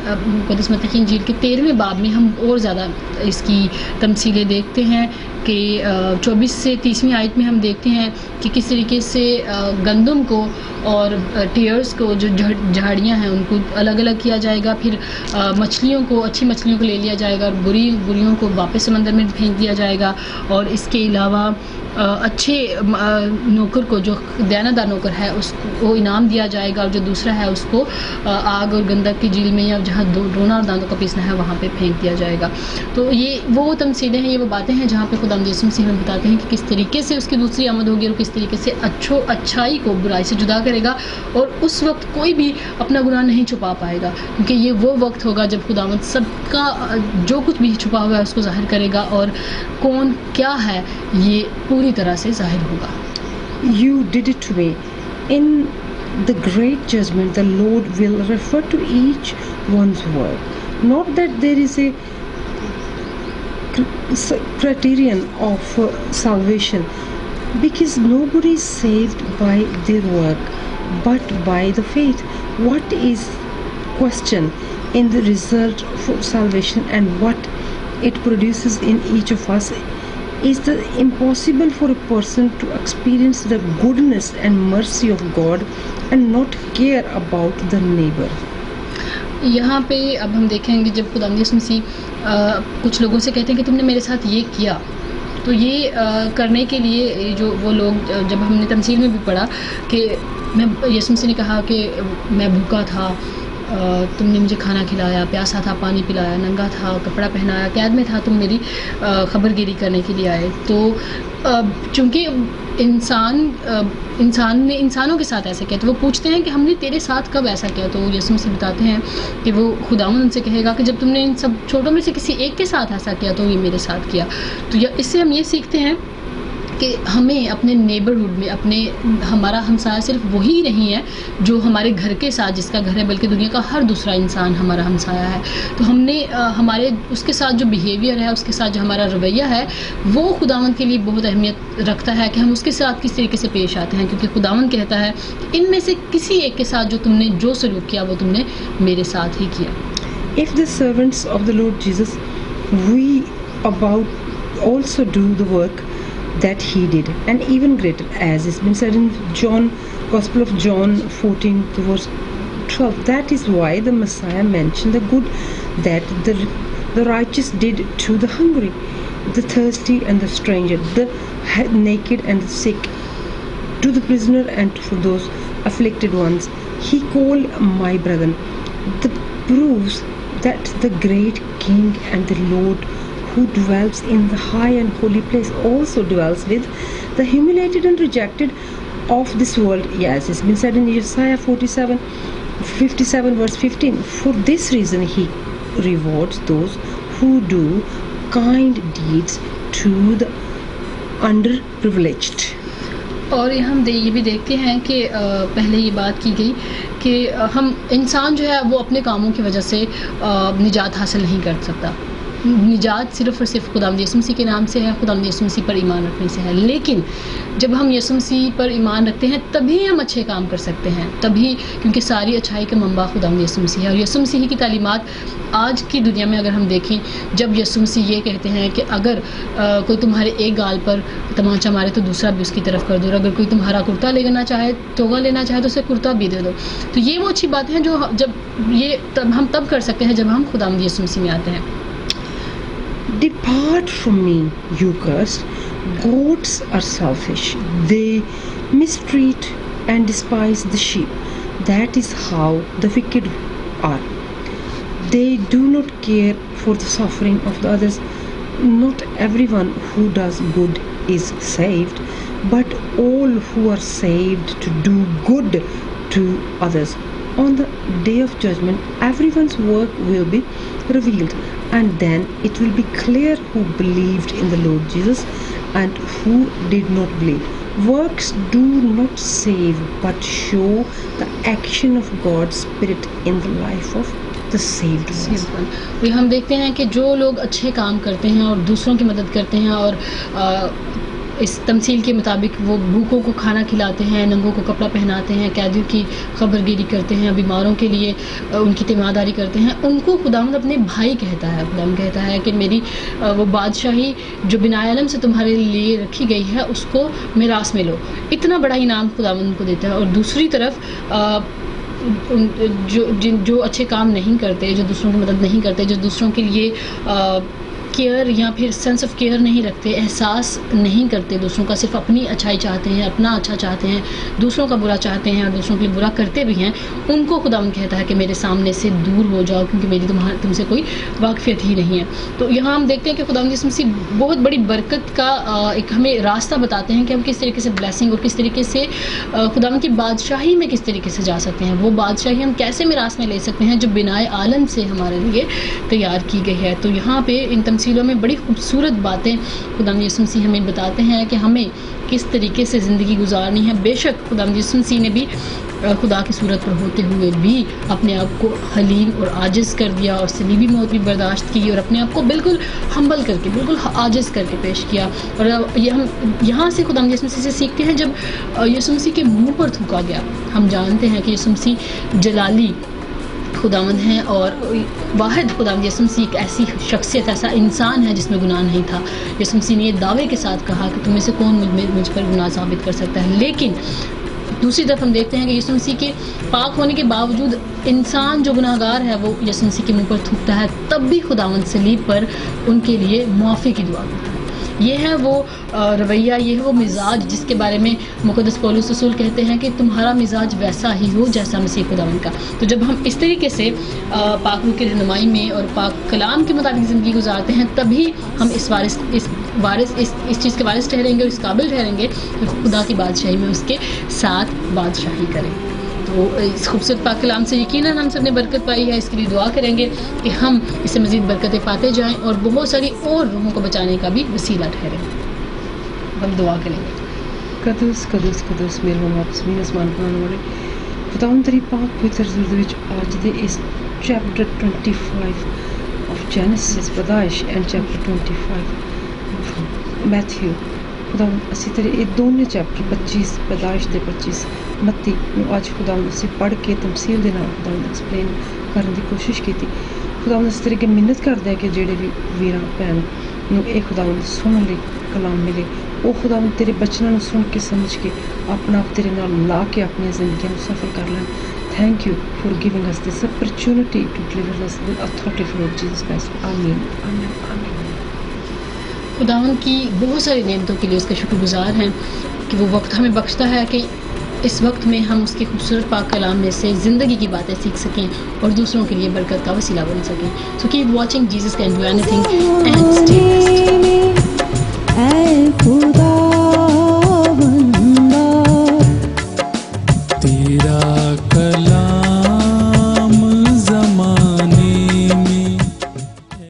مقدس متی کی انجیل کے 13ویں باب میں ہم اور زیادہ اس کی تمثیلیں دیکھتے ہیں کہ 24 سے 30ویں آیت میں ہم دیکھتے ہیں کہ کس طریقے سے گندم کو اور ٹیئرز کو، جو جھاڑیاں ہیں، ان کو الگ الگ کیا جائے گا. پھر مچھلیوں کو، اچھی مچھلیوں کو لے لیا جائے گا اور بریوں کو واپس سمندر میں پھینک دیا جائے گا. اور اس کے علاوہ اچھے نوکر کو، جو دیانتدار نوکر ہے، اس کو انعام دیا جائے گا، اور جو دوسرا ہے اس کو آگ اور گندک کی جھیل میں یا جہاں رونا اور دانتوں کا پیسنا ہے وہاں پہ پھینک دیا جائے گا. تو یہ وہ تمثیلیں ہیں، یہ وہ باتیں ہیں جہاں پہ خدا یسوع مسیح ہمیں بتاتے ہیں کہ کس طریقے سے اس کی دوسری آمد ہوگی اور کس طریقے سے اچھائی کو برائی سے جدا کرے گا. اور اس وقت کوئی بھی اپنا گناہ نہیں چھپا پائے گا، کیونکہ یہ وہ وقت ہوگا جب خداوند سب کا جو کچھ بھی چھپا ہوا ہے اس کو ظاہر کرے گا، اور کون کیا ہے یہ پوری طرح سے ظاہر ہوگا. You did it to me. In the great judgment, the Lord will refer to each one's work. Not that there is a criterion of salvation, because nobody is saved by their work, but by the faith. What is question in the result of salvation and what it produces in each of us is the impossible for a person to experience the goodness and mercy of God and not care about the neighbor. یہاں پہ اب ہم دیکھیں گے جب خدا یسوع مسیح کچھ لوگوں سے کہتے ہیں کہ تم نے میرے ساتھ یہ کیا، تو یہ کرنے کے لیے جو وہ لوگ، جب ہم نے تمثیل میں بھی پڑھا کہ یسوع مسیح نے کہا کہ میں بھوکا تھا، تم نے مجھے کھانا کھلایا، پیاسا تھا پانی پلایا، ننگا تھا کپڑا پہنایا، قید میں تھا تم میری خبر گیری کرنے کے لیے آئے. تو چونکہ انسان نے انسانوں کے ساتھ ایسا کیا، تو وہ پوچھتے ہیں کہ ہم نے تیرے ساتھ کب ایسا کیا. تو یسوع مسیح بتاتے ہیں کہ وہ خداوند ان سے کہے گا کہ جب تم نے ان سب چھوٹوں میں سے کسی ایک کے ساتھ ایسا کیا تو یہ میرے ساتھ کیا. تو اس سے ہم یہ سیکھتے ہیں کہ ہمیں اپنے نیبرہڈ میں ہمارا ہمسایہ صرف وہی نہیں ہے جو ہمارے گھر کے ساتھ جس کا گھر ہے، بلکہ دنیا کا ہر دوسرا انسان ہمارا ہمسایہ ہے. تو ہم نے ہمارے اس کے ساتھ جو بیہیویئر ہے، اس کے ساتھ جو ہمارا رویہ ہے، وہ خداوند کے لیے بہت اہمیت رکھتا ہے کہ ہم اس کے ساتھ کس طریقے سے پیش آتے ہیں، کیونکہ خداوند کہتا ہے ان میں سے کسی ایک کے ساتھ جو تم نے جو سلوک کیا وہ تم نے میرے ساتھ ہی کیا. If the servants of the Lord Jesus, we about also do the work that he did, and even greater, as has been said in Gospel of John 14 verse 12. That is why the Messiah mentioned the good that the righteous did to the hungry, the thirsty and the stranger, the naked and the sick, to the prisoner and for those afflicted ones. He called my brethren. The proves that the great King and the Lord who dwells in the high and holy place also dwells with the humiliated and rejected of this world. Yes, it's been said in Isaiah 57 verse 15. For this reason he rewards those who do kind deeds to the underprivileged. اور ہم یہ بھی دیکھتے ہیں کہ پہلے یہ بات کی گئی کہ ہم انسان جو ہے وہ اپنے کاموں کی وجہ سے نجات حاصل نہیں کر سکتا. نجات صرف اور صرف خداوند یسوع مسیح کے نام سے ہے، خداوند یسوع مسیح پر ایمان رکھنے سے ہے. لیکن جب ہم یسوع مسیح پر ایمان رکھتے ہیں تبھی ہم اچھے کام کر سکتے ہیں، تبھی، کیونکہ ساری اچھائی کا منبع خداوند یسوع مسیح ہے. اور یسوع مسیح کی تعلیمات آج کی دنیا میں اگر ہم دیکھیں، جب یسوع مسیح یہ کہتے ہیں کہ اگر کوئی تمہارے ایک گال پر تمانچہ مارے تو دوسرا بھی اس کی طرف کر دو، اور اگر کوئی تمہارا کرتا لینا چاہے، توغہ لینا چاہے تو اسے کرتا بھی دے دو. تو یہ وہ اچھی باتیں ہیں جو ہم تب کر سکتے ہیں جب ہم خداوند یسوع مسیح میں آتے ہیں. Depart from me, you cursed. Goats are selfish. They mistreat and despise the sheep. That is how the wicked are. they do not care for the suffering of the others. Not everyone who does good is saved, but all who are saved to do good to others. On the day of judgment, everyone's work will be revealed, and then it will be clear who believed in the Lord Jesus and who did not believe. Works do not save, but show the action of God's Spirit in the life of the saved ones. اور ہم دیکھتے ہیں کہ جو لوگ اچھے کام کرتے ہیں اور دوسروں کی مدد کرتے ہیں اور اس تمثیل کے مطابق وہ بھوکوں کو کھانا کھلاتے ہیں، ننگوں کو کپڑا پہناتے ہیں، قیدیوں کی خبرگیری کرتے ہیں، بیماروں کے لیے ان کی تیمارداری کرتے ہیں، ان کو خداوند اپنے بھائی کہتا ہے. خداوند کہتا ہے کہ میری وہ بادشاہی جو بنا علم سے تمہارے لیے رکھی گئی ہے اس کو میراث میں لو. اتنا بڑا انعام خداوند کو دیتا ہے. اور دوسری طرف جو اچھے کام نہیں کرتے، جو دوسروں کی مدد نہیں کرتے، جو دوسروں کے لیے کیئر یا پھر سینس آف کیئر نہیں رکھتے، احساس نہیں کرتے دوسروں کا، صرف اپنی اچھائی چاہتے ہیں، اپنا اچھا چاہتے ہیں، دوسروں کا برا چاہتے ہیں اور دوسروں کے لیے برا کرتے بھی ہیں، ان کو خداوند کہتا ہے کہ میرے سامنے سے دور ہو جاؤ، کیونکہ میری تم سے کوئی واقفیت ہی نہیں ہے. تو یہاں ہم دیکھتے ہیں کہ خداوند یسوع مسیح بہت بڑی برکت کا ایک ہمیں راستہ بتاتے ہیں کہ ہم کس طریقے سے بلیسنگ اور کس طریقے سے خداوند کی بادشاہی میں کس طریقے سے جا سکتے ہیں، وہ بادشاہی ہم کیسے میراث میں لے سکتے ہیں جو بنائے عالم سے ہمارے لیے تیار کی گئی ہے. تو یہاں پہ ان تمثیلوں میں بڑی خوبصورت باتیں خداوند یسوع مسیح ہمیں بتاتے ہیں کہ ہمیں کس طریقے سے زندگی گزارنی ہے. بے شک خداوند یسوع مسیح نے بھی خدا کی صورت پر ہوتے ہوئے بھی اپنے آپ کو حلیم اور عاجز کر دیا اور صلیبی موت بھی برداشت کی اور اپنے آپ کو بالکل ہمبل کر کے، بالکل عاجز کر کے پیش کیا. اور یہ ہم یہاں سے خداوند یسوع مسیح سے سیکھتے ہیں. جب یسوع مسیح کے منہ پر تھوکا گیا، ہم جانتے ہیں کہ یسوع مسیح جلالی خداوند ہیں اور واحد خداوند یسوع مسیح ایک ایسی شخصیت، ایسا انسان ہے جس میں گناہ نہیں تھا. یسوع مسیح نے یہ دعوے کے ساتھ کہا کہ تم میں سے کون مجھ پر گناہ ثابت کر سکتا ہے. لیکن دوسری طرف ہم دیکھتے ہیں کہ یسوع مسیح کے پاک ہونے کے باوجود انسان جو گناہ گار ہے وہ یسوع مسیح کے منہ پر تھوکتا ہے، تب بھی خداوند صلیب پر ان کے لیے معافی کی دعا کرتا ہے. یہ ہے وہ رویہ، یہ ہے وہ مزاج جس کے بارے میں مقدس پولس رسول کہتے ہیں کہ تمہارا مزاج ویسا ہی ہو جیسا مسیح خداوند کا. تو جب ہم اس طریقے سے پاک روح کی رہنمائی میں اور پاک کلام کے مطابق زندگی گزارتے ہیں، تبھی ہم اس چیز کے وارث ٹھہریں گے اور اس قابل ٹھہریں گے کہ خدا کی بادشاہی میں اس کے ساتھ بادشاہی کریں. تو اس خوبصورت پاک کلام سے یقیناً ہم سب نے برکت پائی ہے. اس کے لیے دعا کریں گے کہ ہم اس سے مزید برکتیں پاتے جائیں اور بہت ساری اور روحوں کو بچانے کا بھی وسیلہ ٹھہریں. ہم دعا کریں گے. قدوس قدوس قدوس میرے باپ زمین آسمان بنانے والے خداوند تیری پاک پوتر زرد وچ آج دے اس چیپٹر 25 آف جینیسس پیدائش اینڈ چیپٹر 25 میتھیو خداوند اسی طرح یہ دونوں چیپٹر 25 پیدائش دے 25 متی نو اج خداوند اسی پڑھ کے تمثیل دے نال خداوند ایکسپلین کرنے دی کوشش کیتی. خداوند اس طرح کی محنت کردا ہے کہ جڑے بھی ویراں بھੈਣ نو اے خداوند سنن لئی کلام ملے، وہ خداوند تیرے بچناں نو سن کے سمجھ کے اپنا آپ تیرے نال لا کے اپنی زندگی نو سفر کر لین. Thank you for giving us this opportunity to deliver us with authority of Lord Jesus Christ. آمین آمین آمین. خداوند کی بہت ساری نعمتوں کے لیے اس کا شکر گزار ہیں کہ وہ وقت ہمیں بخشتا ہے کہ اس وقت میں ہم اس کے خوبصورت پاک کلام میں سے زندگی کی باتیں سیکھ سکیں اور دوسروں کے لیے برکت کا وسیلہ بن سکیں. So keep watching Jesus can do any thing and stay blessed.